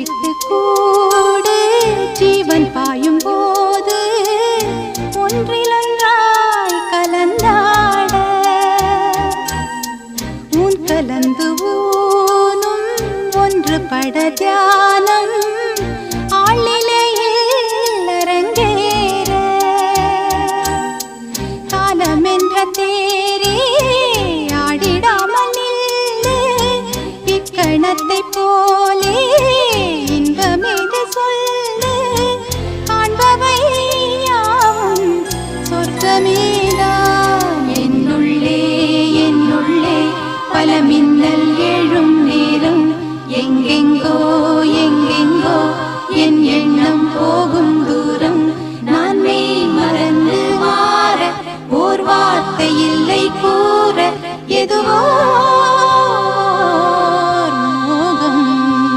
விட்டு கூடு ஜீவன் பாயும் போது ஒன்றிலொன்றாய் கலந்தாட உன் கலந்து ஊனும் ஒன்றுபட தியானம் ஆளிலையில் அரங்கேற காலம் என்ற தேரே ஆடிடாமல் நில்லு இக்கணத்தை போலே இன்பமேது சொல்லு காண்பவை யாவும் சொர்க்கமேதான் என்னுள்ளே என்னுள்ளே பல மின்னல் எழும் நேரம் எங்கெங்கோ எங்கெங்கோ என் எண்ணம் போகும் தூரம் நான் மெய் மறந்து மாற ஓர் வார்த்தை இல்லை கூற எதுவோ